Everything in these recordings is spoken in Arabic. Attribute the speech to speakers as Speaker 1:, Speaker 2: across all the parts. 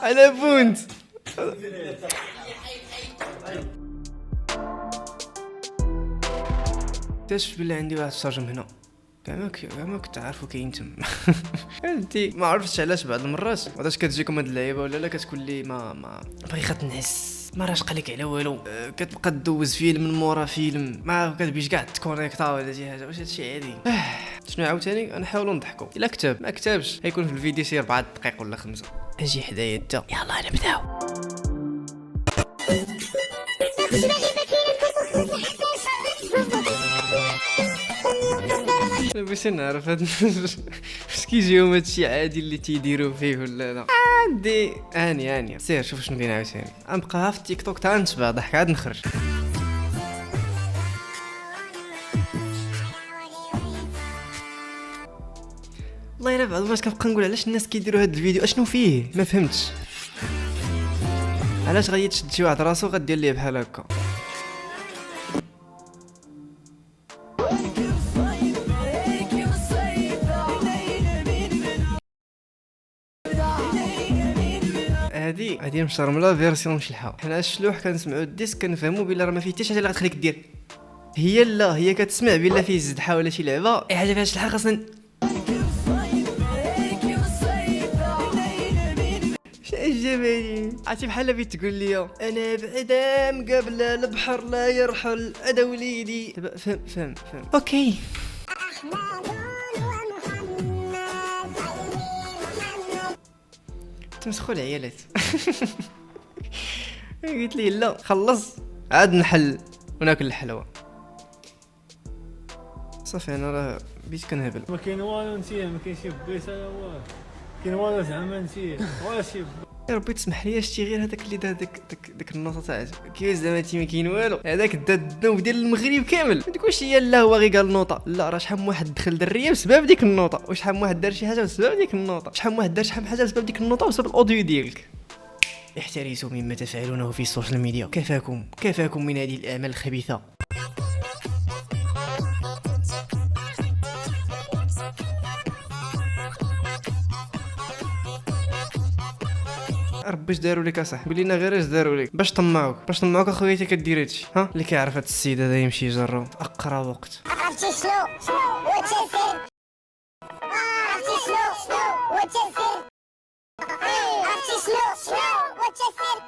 Speaker 1: على بونت. اكتشفت بلي عندي واحد الشرجم هنا، كاع ما كنت عارفو كاين تما. فهمتي؟ ما عرفتش علاش بعض المرات علاش كتجيكم هاد اللعيبه ولا لا كتكون لي ما بغيت تنعس، ما راش قالك على والو، كتبقى دوز فيلم من مورا فيلم، ما كتبيش كاع تكونيكتا ولا شي حاجه، واش هادشي عادي. شنو عاوتاني غنحاولوا نضحكوا، الا كتب ما كتبش غيكون في الفيديو شي 4 دقائق ولا 5. اجي حدايا انت، يلاه نبداو. انا باش نعرف هاد واش كيجيهم هادشي عادي اللي تيديروا فيه ولا لا. عندي اني سير شوف شنو كاين عاوتاني، غنبقى في التيك توك تا نتبع ضحك عاد نخرج. والله الا بعض المرات كنبقى نقول علاش الناس كيديروا هاد الفيديو، اشنو فيه ما فهمتش، علاش غادي تشد شي واحد راسو غدير ليه بحال هكا. هادي مشرمله فيرسيون شلحه، حنا الشلوح كنسمعوا الديسك كنفهموا بلا راه ما فيه حتى شي حاجه اللي غتخليك دير، هي كتسمع بلا فيه الزدحه ولا شي لعبه، اي حاجه فيها شلحه خاصنا الجمالي. عرفتي بحال بغيت تقول لي انا بعدا مقابله البحر لا يرحل انا وليدي، دابا فهم اوكي. تمسخوا العيالات. قلت لي لا خلص عاد نحل وناكل الحلوى صافي. انا راه بيت كنهبل،
Speaker 2: ما كاين والو نسيه، ما كاين شي بيس انا والو، كاين والو زعما نسيه ولا شي.
Speaker 1: يا ربي تسمح لي شتي غير هذاك اللي دار داك النوطه تاع كيفاش زعما ما كاين والو، هذاك دا الذنوب ديال المغرب كامل. ما تقولش هي لا هو غير قال النوطه، لا راه شحال من واحد دخل دريه بسبب ديك النوطه، وشحال من واحد دار شي حاجه بسبب ديك النوطه، شحال من واحد دار شحال من حاجه بسبب ديك النوطه وبسبب الاوديو ديالك. احترسوا مما تفعلونه في السوشيال ميديا، كفاكم من هذه الاعمال الخبيثه. ربي اش داروا لك اصاحبي، قول لنا غير اش داروا لك باش طمعوك اخويا انت كدير هادشي، ها اللي كيعرف هاد السيد هذا يمشي يجرو اقرا وقت.
Speaker 3: عرفتي شنو وتسير، عرفتي شنو وتسير، عرفتي شنو وتسير، عرفتي شنو.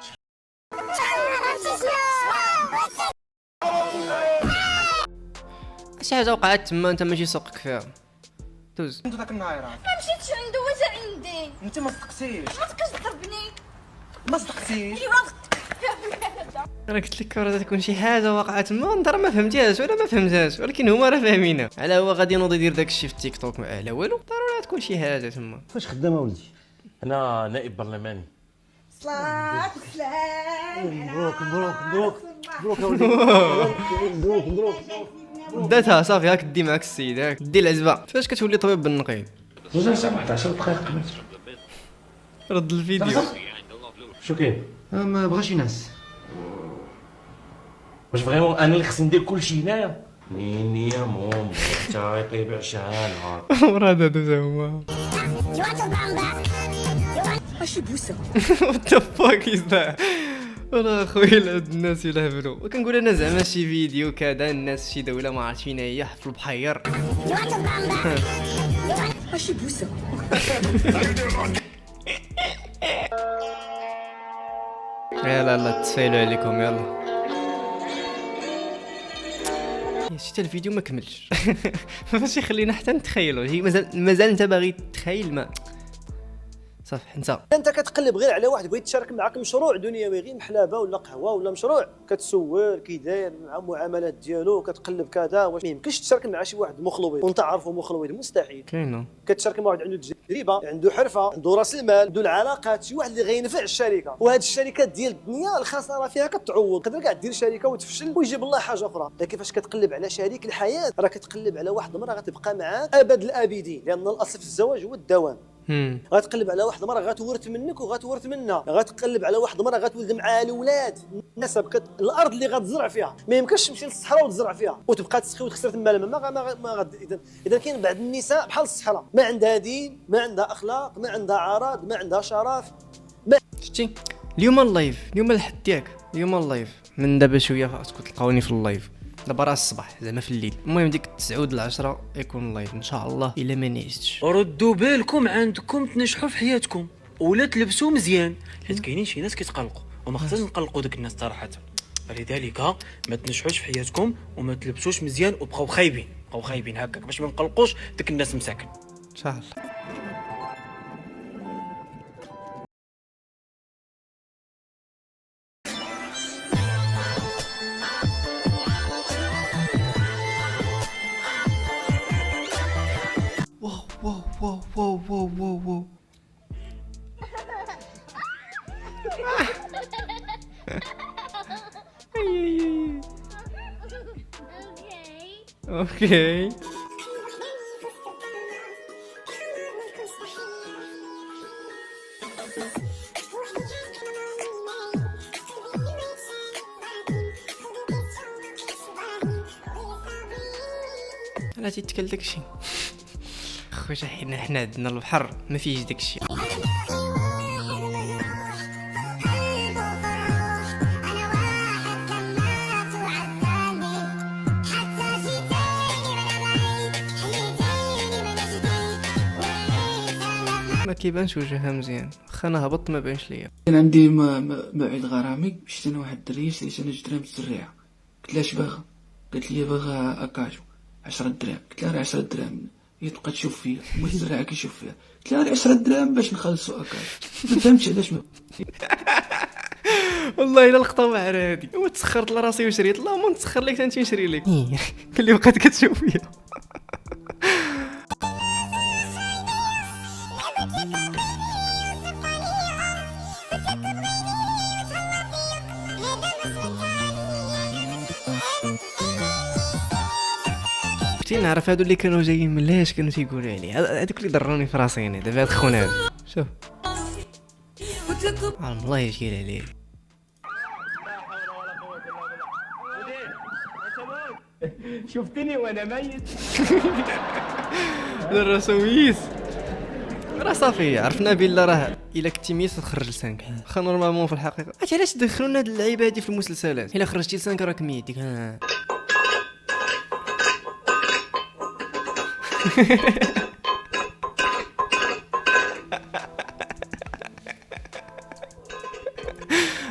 Speaker 1: شي حاجه وقعت تما انت ماشي سوقك فيها دوز.
Speaker 4: انت ذاك النهار
Speaker 3: ما مشيتش عنده واش عندي،
Speaker 4: انت ما صدقتيش،
Speaker 3: ما تبقاش تضربني،
Speaker 4: ما صدقتيش.
Speaker 1: انا قلت لك راه تكون شي حاجه وقعت تما انت راه ما فهمتيهاش ولا ما فهمتهاش، ولكن هما راه فاهمينها. على هو غادي ينوض يدير داكشي في التيك توك ما على والو، ضروري تكون شي حاجه تما.
Speaker 5: فاش خدامه ولدي؟
Speaker 6: انا نائب برلماني.
Speaker 3: صلاة والسلام.
Speaker 5: مبروك يا ولدي، مبروك.
Speaker 1: داتها صافي هاك دي معاك السيد، هاك دي العزبه. فاش كتولي طبيب بالنقيض؟
Speaker 5: زوج 17 دقيقة قبل.
Speaker 1: رد الفيديو.
Speaker 5: شو كاين؟ ما بغاش ينعس.
Speaker 6: واش فريمون انا اللي خصني ندير كلشي هنايا؟ نيني يا موم تا يطيب عشان نهار.
Speaker 1: مراد هذا هو.
Speaker 3: ماشي بوسه.
Speaker 1: وات ذا فاك از ذات. والله اخويا هاد الناس يلهبلوا، وكنقول انا زعما شي فيديو كذا الناس شي دوله ما عرفت فين هي في البحير.
Speaker 3: ماشي بوسه.
Speaker 1: يلا تسفايلوا عليكم يلا. شتي الفيديو ما كملش. فاش يخلينا حتى نتخيلوا، هي مازال انت باغي تخيل ما صافي.
Speaker 7: انت كتقلب غير على واحد بغيت تشارك معاك مشروع دنيوي، غير محلابه ولا قهوه ولا مشروع، كتسول كي داير مع المعاملات ديالو، كتقلب كذا، واش ما يمكنش تشارك مع شي واحد مخلوط وانت عارفه مخلوط، مستحيل.
Speaker 1: كاينه
Speaker 7: كتشارك مع واحد عنده تجربه، عنده حرفه، عنده راس المال، عنده العلاقات، شي واحد اللي غينفع الشركه. وهاد الشركات ديال الدنيا الخساره فيها كتعوض، تقدر كاع دير شركه وتفشل ويجيب الله حاجه اخرى. لكن فاش كتقلب على شريك الحياه راه كتقلب على واحد المراه غتبقى معاك ابد الابدين، لان الاصل في الزواج هو الدوام. غتقلب على واحد المراه غتورث منك وغتورث منها، غتقلب على واحد المراه غتولد معاها الاولاد. النسب الارض اللي غتزرع فيها ما يمكنش تمشي للصحراء وتزرع فيها وتبقى تسقي وتخسر تما الماء. ما غد اذا كاين بعض النساء بحال الصحراء، ما عندها دين، ما عندها اخلاق، ما عندها عراض، ما عندها شرف.
Speaker 1: شتي اليوم اللايف، اليوم الحد ياك، اليوم اللايف من دابا شويه فاسكو تلقاوني في اللايف. دابا راه الصباح زعما في الليل، المهم ديك 9 د 10 يكون اللايف ان شاء الله الا ما نعستش.
Speaker 8: ردوا بالكم عندكم تنجحوا في حياتكم ولا تلبسوا مزيان، حيت كاينين شي ناس كيتقلقوا وما خصناش نقلقوا داك الناس صراحه. فلذلك ما تنجحوش في حياتكم وما تلبسوش مزيان وبقاو خايبين، بقاو خايبين هكاك باش ما نقلقوش داك الناس مساكن
Speaker 1: ان شاء الله. واو واو واو واو واو واو واو. اوكي انا تيتكل داكشي خويا، حنا عندنا البحر ما فيهش داكشي. ما كيبانش وجهها مزيان، واخا انا هبط ما بانش ليا.
Speaker 9: كان عندي موعد غرامي، مشيت انا واحد الدريه شريت انا 2 درهم الزريعه. قلت لها اش باغا؟ قالت لي باغا اكاجو 10 دراهم. قلت لها راه 10 دراهم، هي تبقى تشوف فيا وما الزريعه كيشوف فيها. قلت لها راه 10 دراهم باش نخلصوا اكاجو. ما فهمتش علاش
Speaker 1: والله الا لقطه واعره هادي، وتسخرت لراسي وشريت. اللهم نتسخر لك انت نشري لك. قال لي بقات كتشوف فيا. كنتي نعرف هادو اللي كانوا جايين من لاش كانوا تيقولوا عليه، هذوك اللي ضروني في راسي انا دابا. هاد خونا هذا شوف الله يجير عليه.
Speaker 6: شفتني وانا ميت.
Speaker 1: الرسوميس راه صافي عرفنا بلا راه الا كنتي ميت تخرج لسانك. واخا نورمالمون في الحقيقه علاش تدخلونا هاد اللعيبه هادي في المسلسلات؟ الا خرجتي لسانك راك ميت ديك.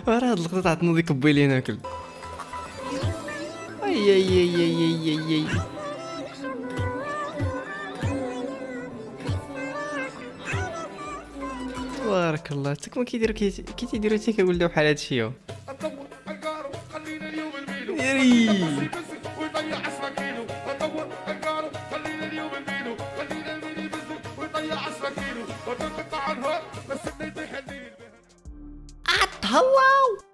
Speaker 1: وراه هاد اللقطه تعطنو ديك بويلي ناكل. اي اي اي اي اي اي تبارك الله. تاك ما كيديروا كي تيديروا حتى كيولدوا بحال هادشي. يا تهلاو